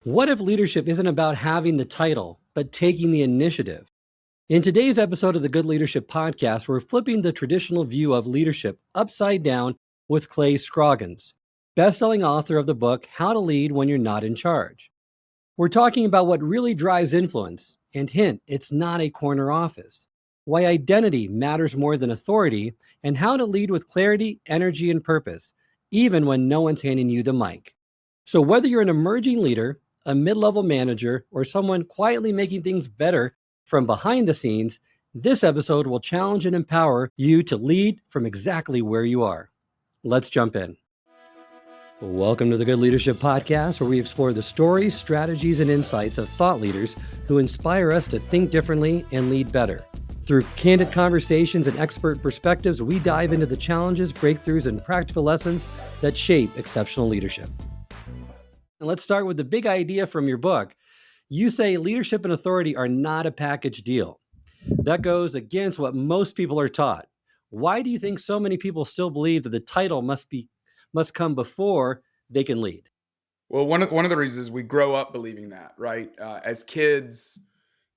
What if leadership isn't about having the title, but taking the initiative? In today's episode of the Good Leadership Podcast, we're flipping the traditional view of leadership upside down with Clay Scroggins, best-selling author of the book, How to Lead When You're Not in Charge. We're talking about what really drives influence, and hint, it's not a corner office, why identity matters more than authority, and how to lead with clarity, energy, and purpose, even when no one's handing you the mic. So whether you're an emerging leader, a mid-level manager, or someone quietly making things better from behind the scenes, this episode will challenge and empower you to lead from exactly where you are. Let's jump in. Welcome to the Good Leadership Podcast, where we explore the stories, strategies, and insights of thought leaders who inspire us to think differently and lead better. Through candid conversations and expert perspectives, we dive into the challenges, breakthroughs, and practical lessons that shape exceptional leadership. And let's start with the big idea from your book. You say leadership and authority are not a package deal. That goes against what most people are taught. Why do you think so many people still believe that the title must come before they can lead? Well, one of the reasons is we grow up believing that, right? As kids,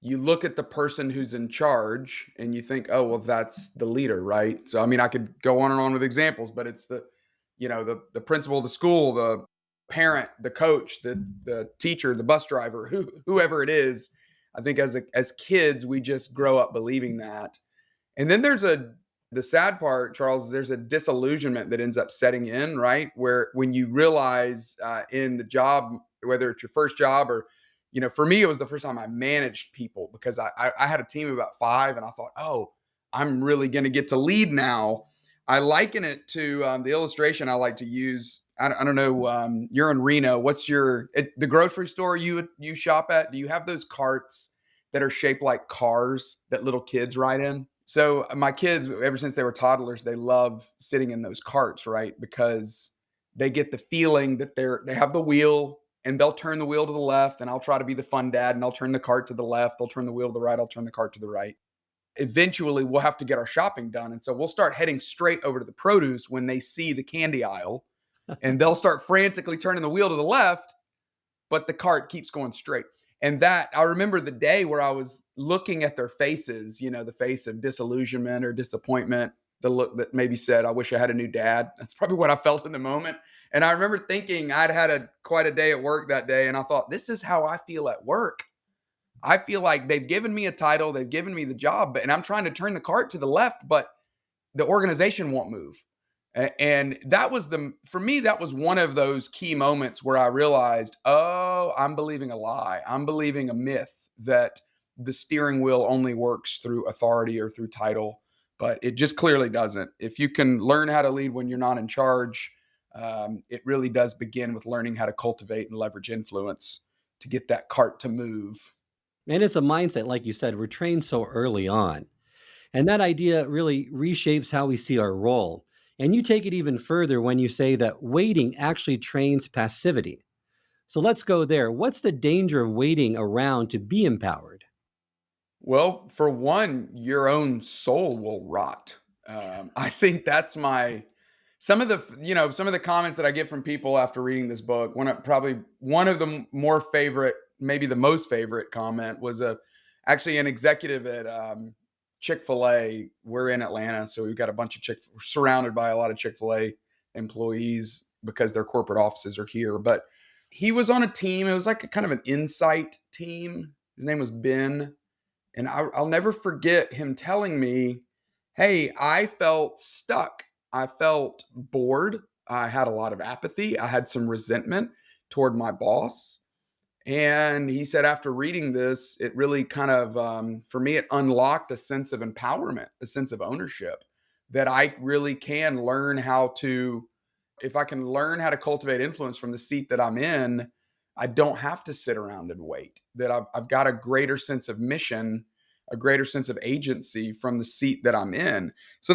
you look at the person who's in charge and you think, oh, well, that's the leader, right? So, I mean, I could go on and on with examples, but it's the principal of the school, the parent, the coach, the teacher, the bus driver, whoever it is. I think as kids, we just grow up believing that. And then the sad part, Charles, is there's a disillusionment that ends up setting in, right? Where when you realize in the job, whether it's your first job or, for me, it was the first time I managed people because I had a team of about 5 and I thought, oh, I'm really going to get to lead now. I liken it to the illustration I like to use. I don't know. You're in Reno. What's the grocery store you shop at? Do you have those carts that are shaped like cars that little kids ride in? So my kids, ever since they were toddlers, they love sitting in those carts, right? Because they get the feeling that they have the wheel and they'll turn the wheel to the left and I'll try to be the fun dad and I'll turn the cart to the left. They'll turn the wheel to the right. I'll turn the cart to the right. Eventually we'll have to get our shopping done. And so we'll start heading straight over to the produce when they see the candy aisle and they'll start frantically turning the wheel to the left, but the cart keeps going straight. And that, I remember the day where I was looking at their faces, the face of disillusionment or disappointment, the look that maybe said, I wish I had a new dad. That's probably what I felt in the moment. And I remember thinking I'd had quite a day at work that day. And I thought, this is how I feel at work. I feel like they've given me a title, they've given me the job, and I'm trying to turn the cart to the left, but the organization won't move. And for me, that was one of those key moments where I realized, oh, I'm believing a lie. I'm believing a myth that the steering wheel only works through authority or through title, but it just clearly doesn't. If you can learn how to lead when you're not in charge, it really does begin with learning how to cultivate and leverage influence to get that cart to move. And it's a mindset, like you said, we're trained so early on. And that idea really reshapes how we see our role. And you take it even further when you say that waiting actually trains passivity. So let's go there. What's the danger of waiting around to be empowered? Well, for one, your own soul will rot. I think that's some of the comments that I get from people after reading this book. Probably one of the more favorite, maybe the most favorite comment was actually an executive at Chick-fil-A. We're in Atlanta, so we've got we're surrounded by a lot of Chick-fil-A employees because their corporate offices are here. But he was on a team. It was like a kind of an insight team. His name was Ben. And I'll never forget him telling me, hey, I felt stuck. I felt bored. I had a lot of apathy. I had some resentment toward my boss. And he said, after reading this, it really kind of, for me, it unlocked a sense of empowerment, a sense of ownership that I really can learn if I can learn how to cultivate influence from the seat that I'm in, I don't have to sit around and wait, that I've got a greater sense of mission, a greater sense of agency from the seat that I'm in. So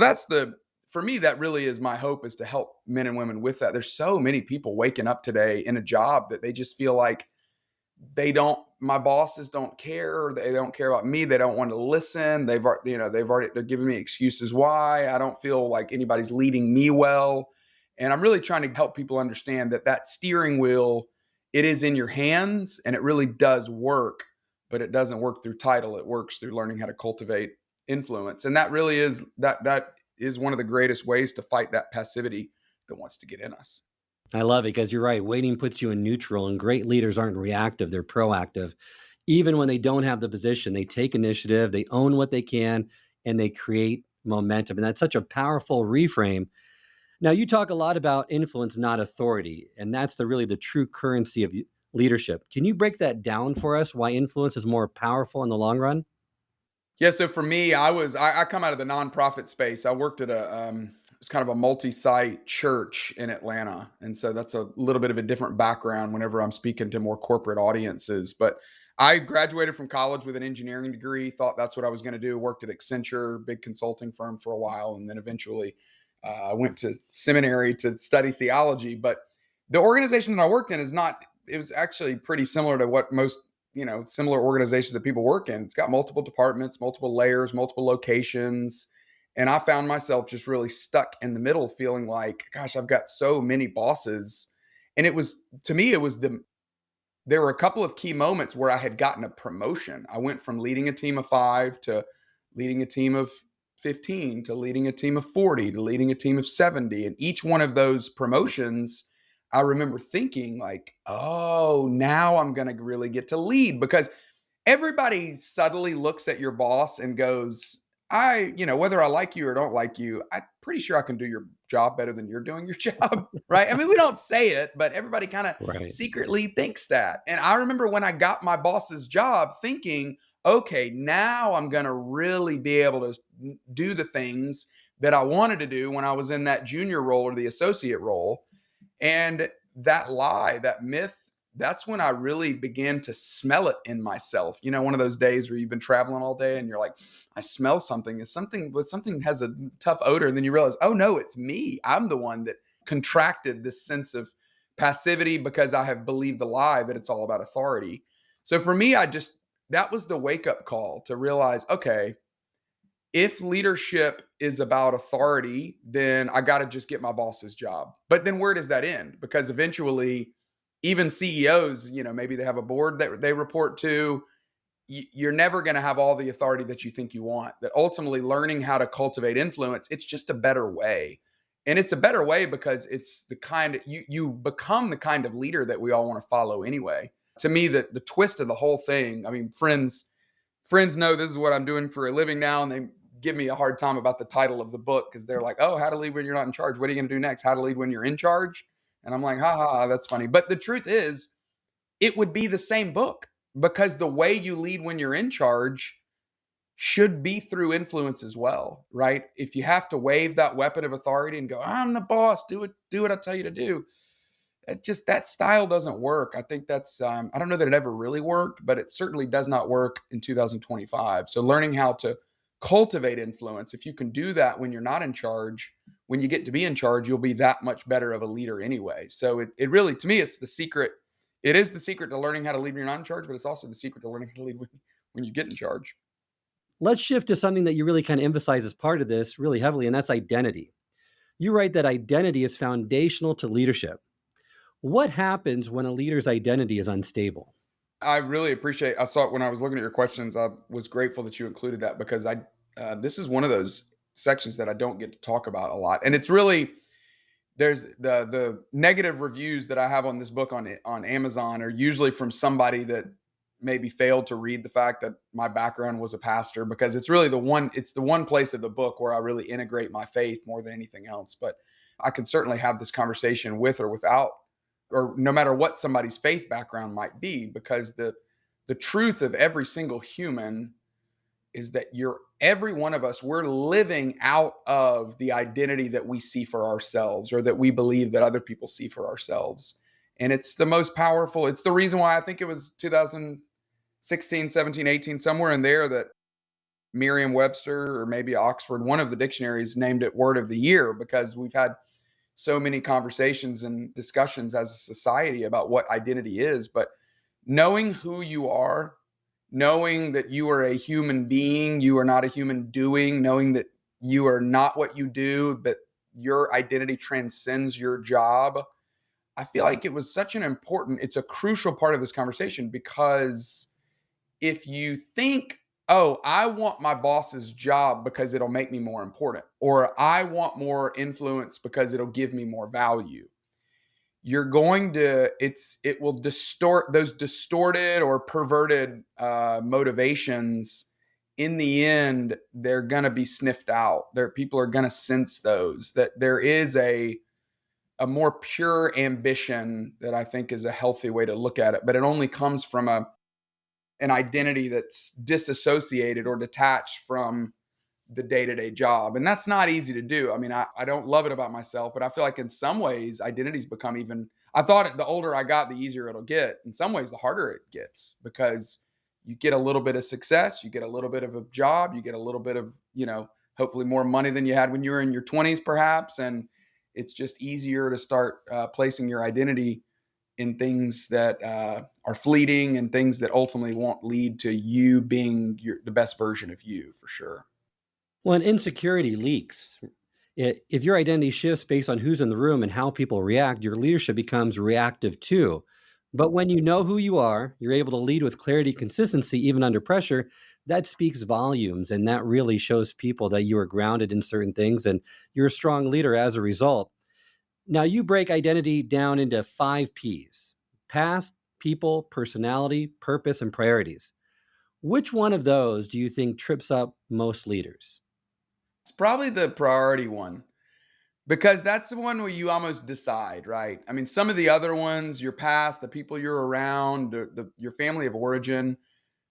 for me, that really is my hope, is to help men and women with that. There's so many people waking up today in a job that they just feel like my bosses don't care. They don't care about me. They don't want to listen. They're giving me excuses why. I don't feel like anybody's leading me well. And I'm really trying to help people understand that steering wheel it is in your hands and it really does work, but it doesn't work through title. It works through learning how to cultivate influence. And that really is that is one of the greatest ways to fight that passivity that wants to get in us. I love it because you're right. Waiting puts you in neutral, and great leaders aren't reactive, they're proactive. Even when they don't have the position, they take initiative, they own what they can, and they create momentum. And that's such a powerful reframe. Now, you talk a lot about influence, not authority, and that's really the true currency of leadership. Can you break that down for us? Why influence is more powerful in the long run? Yeah, so for me, I come out of the nonprofit space. I worked at it's kind of a multi-site church in Atlanta, and so that's a little bit of a different background whenever I'm speaking to more corporate audiences. But I graduated from college with an engineering degree. Thought that's what I was going to do. Worked at Accenture, big consulting firm for a while, and then eventually I went to seminary to study theology. But the organization that I worked in is not. It was actually pretty similar to what most similar organizations that people work in. It's got multiple departments, multiple layers, multiple locations. And I found myself just really stuck in the middle, feeling like, gosh, I've got so many bosses. And it was, to me, there were a couple of key moments where I had gotten a promotion. I went from leading a team of 5 to leading a team of 15 to leading a team of 40 to leading a team of 70. And each one of those promotions, I remember thinking like, oh, now I'm going to really get to lead, because everybody subtly looks at your boss and goes, whether I like you or don't like you, I'm pretty sure I can do your job better than you're doing your job. Right. I mean, we don't say it, but everybody kind of Right. secretly thinks that. And I remember when I got my boss's job thinking, okay, now I'm going to really be able to do the things that I wanted to do when I was in that junior role or the associate role. And that lie, that myth, that's when I really began to smell it in myself. One of those days where you've been traveling all day and you're like, I smell something. Is something has a tough odor. And then you realize, oh no, it's me. I'm the one that contracted this sense of passivity because I have believed the lie that it's all about authority. So for me, that was the wake up call to realize, okay, if leadership is about authority, then I got to just get my boss's job. But then where does that end? Because eventually, even CEOs, maybe they have a board that they report to. You're never going to have all the authority that you think you want. That ultimately, learning how to cultivate influence, it's just a better way. And it's a better way because it's the kind of, you become the kind of leader that we all want to follow anyway. To me, the twist of the whole thing, I mean, friends know this is what I'm doing for a living now, and they give me a hard time about the title of the book because they're like, oh, how to lead when you're not in charge. What are you going to do next? How to lead when you're in charge? And I'm like, ha ha, that's funny. But the truth is, it would be the same book, because the way you lead when you're in charge should be through influence as well, right? If you have to wave that weapon of authority and go, I'm the boss, do what I tell you to do, that style doesn't work. I think that's I don't know that it ever really worked, but it certainly does not work in 2025. So learning how to cultivate influence, if you can do that when you're not in charge, when you get to be in charge, you'll be that much better of a leader anyway. So it really, to me, it's the secret. It is the secret to learning how to lead when you're not in charge, but it's also the secret to learning how to lead when you get in charge. Let's shift to something that you really kind of emphasize as part of this really heavily, and that's identity. You write that identity is foundational to leadership. What happens when a leader's identity is unstable? I really appreciate. I saw it when I was looking at your questions. I was grateful that you included that, because this is one of those sections that I don't get to talk about a lot, and it's really, there's the negative reviews that I have on this book on Amazon are usually from somebody that maybe failed to read the fact that my background was a pastor, because it's the one place of the book where I really integrate my faith more than anything else. But I can certainly have this conversation with or without, or no matter what somebody's faith background might be, because the truth of every single human is that every one of us, we're living out of the identity that we see for ourselves, or that we believe that other people see for ourselves. And it's the most powerful. It's the reason why I think it was 2016, 17, 18, somewhere in there, that Merriam-Webster or maybe Oxford, one of the dictionaries, named it Word of the Year, because we've had so many conversations and discussions as a society about what identity is. But knowing who you are, knowing that you are a human being, you are not a human doing, knowing that you are not what you do, but your identity transcends your job. I feel like it was such it's a crucial part of this conversation, because if you think, oh, I want my boss's job because it'll make me more important, or I want more influence because it'll give me more value, you're going to, it will distort those distorted or perverted motivations. In the end, they're going to be sniffed out. People are going to sense those, that there is a more pure ambition that I think is a healthy way to look at it, but it only comes from an identity that's disassociated or detached from the day-to-day job. And that's not easy to do. I mean, I don't love it about myself, but I feel like in some ways identities become even, I thought the older I got, the easier it'll get. In some ways, the harder it gets, because you get a little bit of success, you get a little bit of a job, you get a little bit of, hopefully more money than you had when you were in your 20s, perhaps. And it's just easier to start placing your identity in things that are fleeting, and things that ultimately won't lead to you being the best version of you, for sure. When insecurity leaks, if your identity shifts based on who's in the room and how people react, your leadership becomes reactive too. But when you know who you are, you're able to lead with clarity, consistency, even under pressure. That speaks volumes. And that really shows people that you are grounded in certain things and you're a strong leader as a result. Now, you break identity down into 5 P's: past, people, personality, purpose, and priorities. Which one of those do you think trips up most leaders? It's probably the priority one, because that's the one where you almost decide, right? I mean, some of the other ones, your past, the people you're around, your family of origin,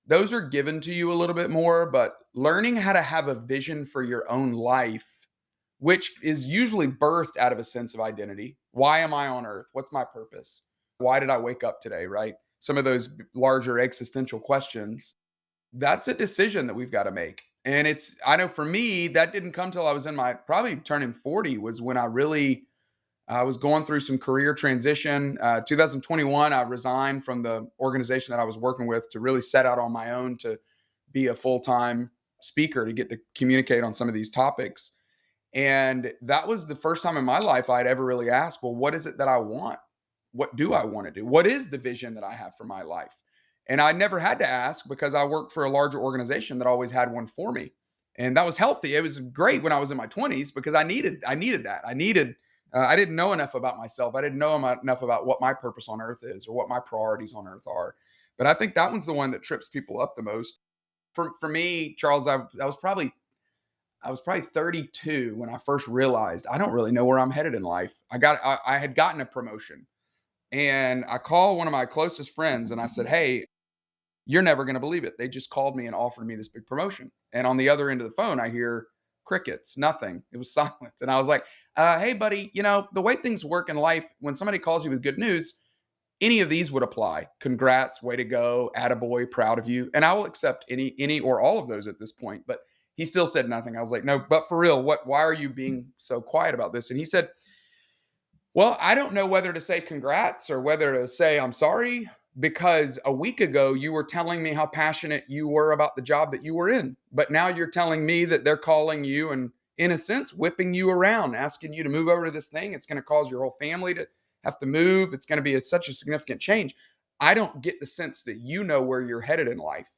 those are given to you a little bit more. But learning how to have a vision for your own life, which is usually birthed out of a sense of identity. Why am I on earth? What's my purpose? Why did I wake up today, right? Some of those larger existential questions, that's a decision that we've got to make. And I know for me, that didn't come till I was in my probably turning 40, was when I was going through some career transition. 2021, I resigned from the organization that I was working with to really set out on my own to be a full-time speaker, to get to communicate on some of these topics. And that was the first time in my life I'd ever really asked, well, what is it that I want? What do I want to do? What is the vision that I have for my life? And I never had to ask, because I worked for a larger organization that always had one for me. And that was healthy. It was great when I was in my 20s, because I needed that. I didn't know enough about myself. I didn't know enough about what my purpose on earth is, or what my priorities on earth are. But I think that one's the one that trips people up the most. For me, Charles, I was probably 32 when I first realized I don't really know where I'm headed in life. I had gotten a promotion, and I called one of my closest friends and I said, "Hey, you're never going to believe it. They just called me and offered me this big promotion." And on the other end of the phone, I hear crickets, nothing. It was silent. And I was like, "Hey, buddy, the way things work in life, when somebody calls you with good news, any of these would apply. Congrats, way to go, attaboy, proud of you. And I will accept any or all of those at this point." But he still said nothing. I was like, "No, but for real, why are you being so quiet about this?" And he said, "Well, I don't know whether to say congrats or whether to say I'm sorry, because a week ago you were telling me how passionate you were about the job that you were in. But now you're telling me that they're calling you and, in a sense, whipping you around, asking you to move over to this thing. It's going to cause your whole family to have to move. It's going to be such a significant change. I don't get the sense that you know where you're headed in life.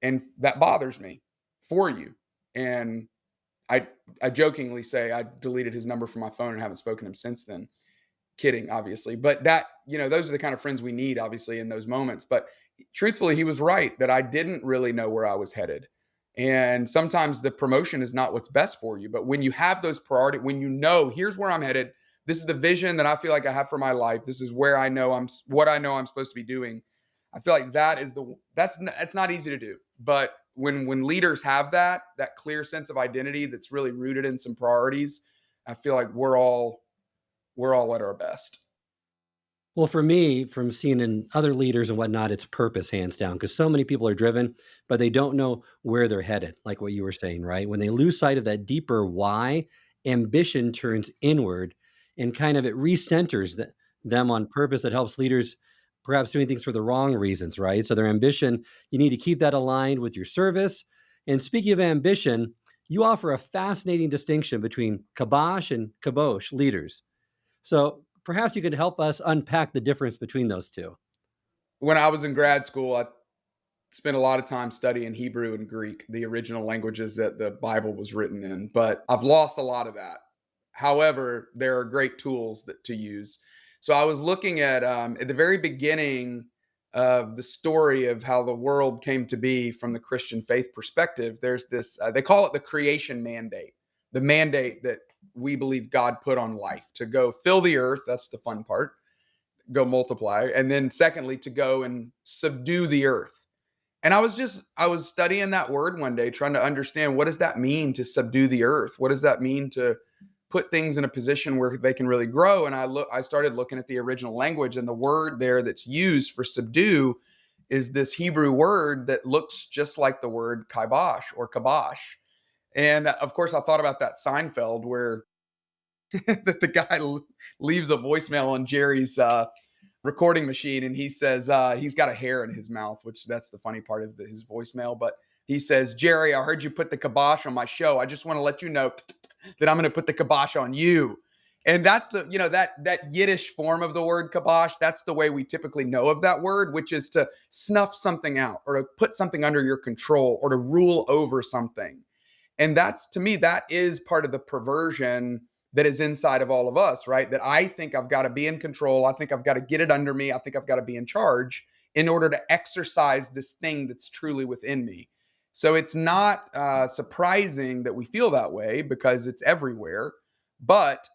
And that bothers me for you." And I, I jokingly say I deleted his number from my phone and haven't spoken to him since then. Kidding, obviously. But those are the kind of friends we need, obviously, in those moments. But truthfully, he was right that I didn't really know where I was headed. And sometimes the promotion is not what's best for you. But when you have those priorities, when you know, here's where I'm headed, this is the vision that I feel like I have for my life, this is where what I know I'm supposed to be doing. I feel like that's not easy to do. But when leaders have that clear sense of identity that's really rooted in some priorities, I feel like we're all at our best. Well, for me, from seeing in other leaders and whatnot, it's purpose, hands down, because so many people are driven, but they don't know where they're headed, like what you were saying, right? When they lose sight of that deeper why, ambition turns inward and kind of it recenters them on purpose that helps leaders perhaps doing things for the wrong reasons, right? So their ambition, you need to keep that aligned with your service. And speaking of ambition, you offer a fascinating distinction between Kibosh and Kibosh leaders. So Perhaps you could help us unpack the difference between those two. When I was in grad school, I spent a lot of time studying Hebrew and Greek, the original languages that the Bible was written in, but I've lost a lot of that. However, there are great tools to use. So I was looking at the very beginning of the story of how the world came to be from the Christian faith perspective. There's this, they call it the creation mandate, the mandate that we believe God put on life to go fill the earth. That's the fun part, go multiply. And then secondly, to go and subdue the earth. And I was studying that word one day, trying to understand, what does that mean to subdue the earth? What does that mean to put things in a position where they can really grow? And I started looking at the original language, and the word there that's used for subdue is this Hebrew word that looks just like the word kibosh or kabosh. And of course, I thought about that Seinfeld where that the guy leaves a voicemail on Jerry's recording machine, and he says he's got a hair in his mouth, which that's the funny part of his voicemail. But he says, Jerry, I heard you put the kibosh on my show. I just want to let you know that I'm going to put the kibosh on you. And that's the, that Yiddish form of the word kibosh. That's the way we typically know of that word, which is to snuff something out or to put something under your control or to rule over something. And that's, to me, that is part of the perversion that is inside of all of us, right? That I think I've got to be in control. I think I've got to get it under me. I think I've got to be in charge in order to exercise this thing that's truly within me. So it's not surprising that we feel that way because it's everywhere. But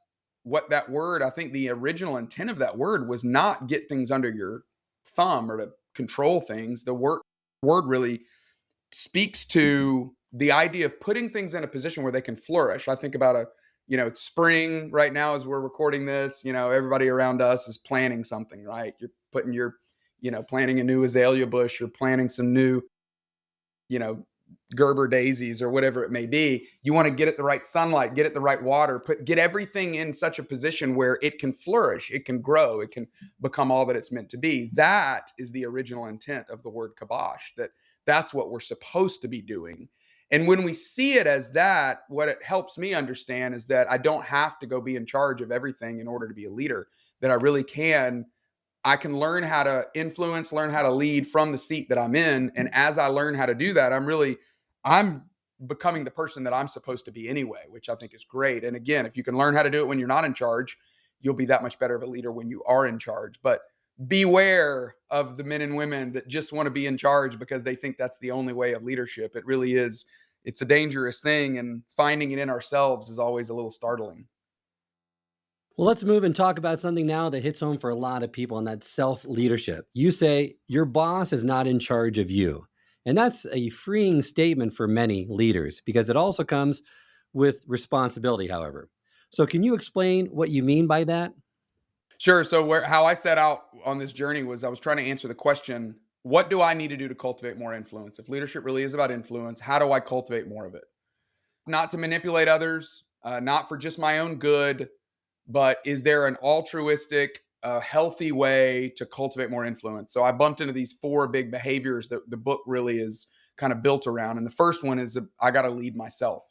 what that word, I think the original intent of that word was not get things under your thumb or to control things. The word really speaks to the idea of putting things in a position where they can flourish. I think about it's spring right now as we're recording this. Everybody around us is planting something, right? You're putting planting a new azalea bush, or planting some new, Gerber daisies or whatever it may be. You want to get it the right sunlight, get it the right water, get everything in such a position where it can flourish, it can grow, it can become all that it's meant to be. That is the original intent of the word kibosh, that's what we're supposed to be doing. And when we see it as that, what it helps me understand is that I don't have to go be in charge of everything in order to be a leader, that I can learn how to influence, learn how to lead from the seat that I'm in. And as I learn how to do that, I'm becoming the person that I'm supposed to be anyway, which I think is great. And again, if you can learn how to do it when you're not in charge, you'll be that much better of a leader when you are in charge. But beware of the men and women that just want to be in charge because they think that's the only way of leadership. It really is. It's a dangerous thing, and finding it in ourselves is always a little startling. Well, let's move and talk about something now that hits home for a lot of people, and that's self-leadership. You say your boss is not in charge of you. And that's a freeing statement for many leaders because it also comes with responsibility, however. So can you explain what you mean by that? Sure. So how I set out on this journey was I was trying to answer the question, what do I need to do to cultivate more influence? If leadership really is about influence, how do I cultivate more of it? Not to manipulate others, not for just my own good, but is there an altruistic, healthy way to cultivate more influence? So I bumped into these 4 big behaviors that the book really is kind of built around. And the first one is I got to lead myself.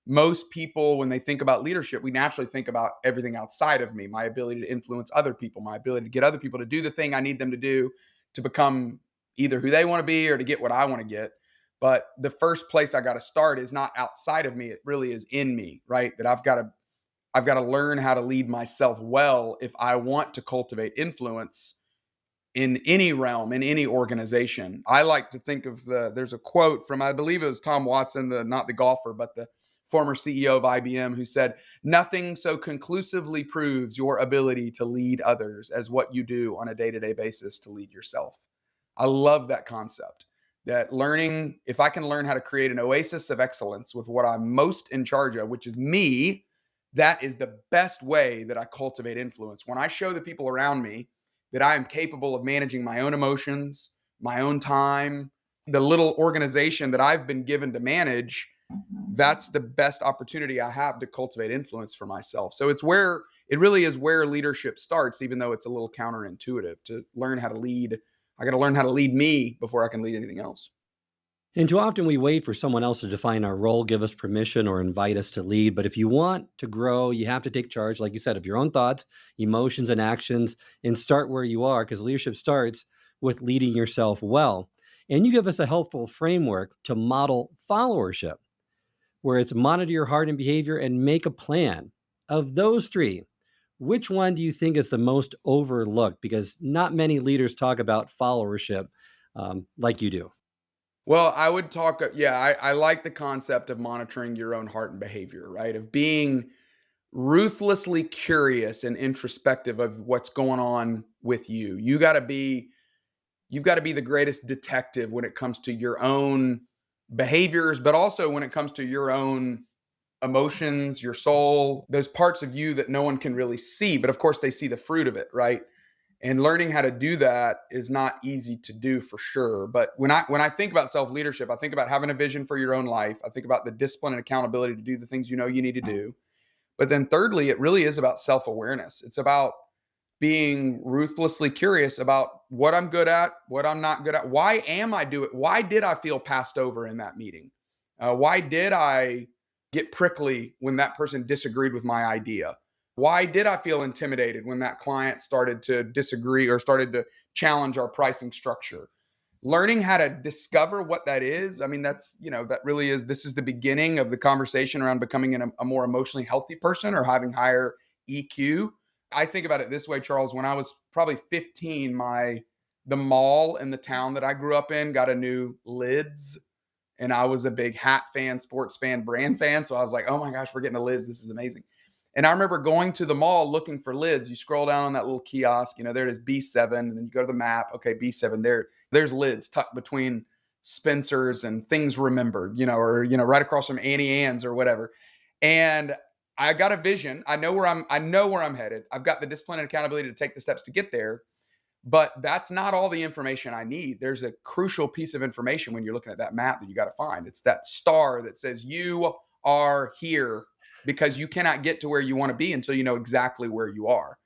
Most people, when they think about leadership, we naturally think about everything outside of me, my ability to influence other people, my ability to get other people to do the thing I need them to do to become either who they want to be or to get what I want to get. But the first place I got to start is not outside of me. It really is in me, right? That I've got to learn how to lead myself well if I want to cultivate influence in any realm, in any organization. I like to think of there's a quote from, I believe it was Tom Watson, not the golfer, but the former CEO of IBM, who said, nothing so conclusively proves your ability to lead others as what you do on a day-to-day basis to lead yourself. I love that concept. That learning, if I can learn how to create an oasis of excellence with what I'm most in charge of, which is me, that is the best way that I cultivate influence. When I show the people around me that I am capable of managing my own emotions, my own time, the little organization that I've been given to manage, that's the best opportunity I have to cultivate influence for myself. So it really is where leadership starts, even though it's a little counterintuitive to learn how to lead. I got to learn how to lead me before I can lead anything else. And too often we wait for someone else to define our role, give us permission, or invite us to lead. But if you want to grow, you have to take charge, like you said, of your own thoughts, emotions, and actions, and start where you are, because leadership starts with leading yourself well. And you give us a helpful framework to model followership, where it's monitor your heart and behavior and make a plan. Of those three, which one do you think is the most overlooked? Because not many leaders talk about followership like you do. Well, I would talk, I like the concept of monitoring your own heart and behavior, right? Of being ruthlessly curious and introspective of what's going on with you. You've got to be the greatest detective when it comes to your own behaviors, but also when it comes to your own emotions, your soul, those parts of you that no one can really see, but of course they see the fruit of it, right? And learning how to do that is not easy to do for sure. But when I think about self-leadership, I think about having a vision for your own life. I think about the discipline and accountability to do the things you know you need to do. But then thirdly, it really is about self-awareness. It's about being ruthlessly curious about what I'm good at, what I'm not good at. Why am I doing? Why did I feel passed over in that meeting? Why did I get prickly when that person disagreed with my idea? Why did I feel intimidated when that client started to disagree or started to challenge our pricing structure? Learning how to discover what that is, I mean, that really is, this is the beginning of the conversation around becoming a more emotionally healthy person or having higher EQ. I think about it this way, Charles. When I was probably 15, the mall in the town that I grew up in got a new lids, and I was a big hat fan, sports fan, brand fan. So I was like, oh my gosh, we're getting a lids. This is amazing. And I remember going to the mall looking for lids. You scroll down on that little kiosk, there it is, B7, and then you go to the map. Okay, B7, there's lids tucked between Spencer's and Things Remembered, or right across from Annie Ann's or whatever. And I got a vision. I know where I'm headed. I've got the discipline and accountability to take the steps to get there. But that's not all the information I need. There's a crucial piece of information when you're looking at that map that you got to find. It's that star that says you are here, because you cannot get to where you want to be until you know exactly where you are.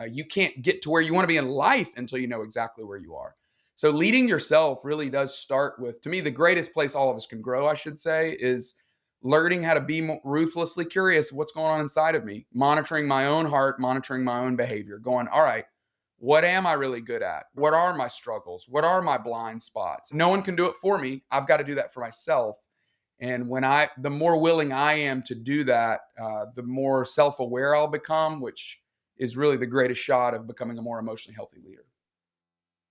You can't get to where you want to be in life until you know exactly where you are. So leading yourself really does start with, to me, the greatest place all of us can grow, I should say, is learning how to be ruthlessly curious of what's going on inside of me, monitoring my own heart, monitoring my own behavior, going, all right, what am I really good at? What are my struggles? What are my blind spots? No one can do it for me. I've got to do that for myself. And the more willing I am to do that, the more self-aware I'll become, which is really the greatest shot of becoming a more emotionally healthy leader.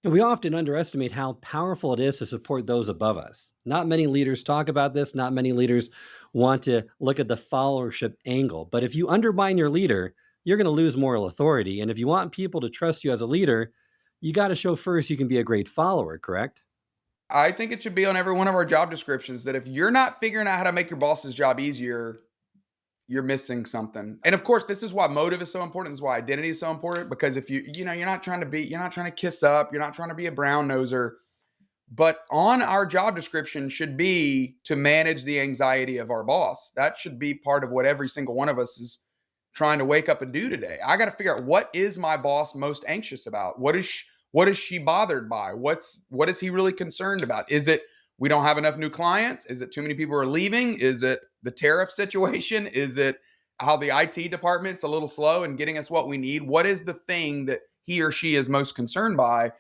And we often underestimate how powerful it is to support those above us. Not many leaders talk about this. Not many leaders want to look at the followership angle. But if you undermine your leader, you're going to lose moral authority. And if you want people to trust you as a leader, you got to show first you can be a great follower, correct? I think it should be on every one of our job descriptions that if you're not figuring out how to make your boss's job easier, you're missing something. And of course, this is why motive is so important. This is why identity is so important, because if you're not trying to kiss up, you're not trying to be a brown noser, but on our job description should be to manage the anxiety of our boss. That should be part of what every single one of us is trying to wake up and do today. I got to figure out, what is my boss most anxious about? What is she bothered by? What is he really concerned about? Is it we don't have enough new clients? Is it too many people are leaving? Is it the tariff situation? Is it how the IT department's a little slow in getting us what we need? What is the thing that he or she is most concerned by?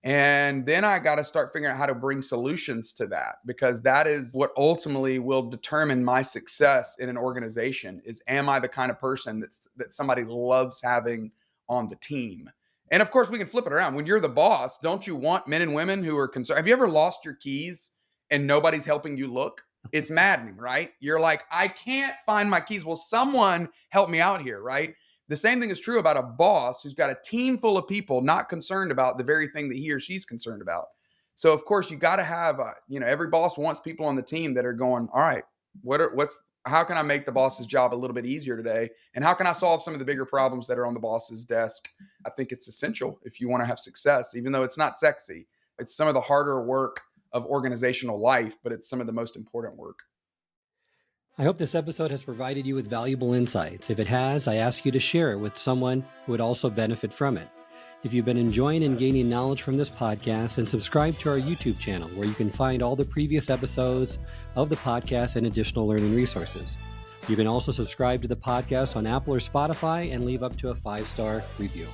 And then I got to start figuring out how to bring solutions to that, because that is what ultimately will determine my success in an organization. Is, am I the kind of person that somebody loves having on the team? And of course, we can flip it around. When you're the boss, don't you want men and women who are concerned? Have you ever lost your keys and nobody's helping you look? It's maddening, right? You're like, I can't find my keys. Well, someone help me out here, right? The same thing is true about a boss who's got a team full of people not concerned about the very thing that he or she's concerned about. So of course you got to have, every boss wants people on the team that are going, all right, how can I make the boss's job a little bit easier today? And how can I solve some of the bigger problems that are on the boss's desk? I think it's essential if you want to have success, even though it's not sexy. It's some of the harder work of organizational life, but it's some of the most important work. I hope this episode has provided you with valuable insights. If it has, I ask you to share it with someone who would also benefit from it. If you've been enjoying and gaining knowledge from this podcast, then subscribe to our YouTube channel where you can find all the previous episodes of the podcast and additional learning resources. You can also subscribe to the podcast on Apple or Spotify and leave up to a 5-star review.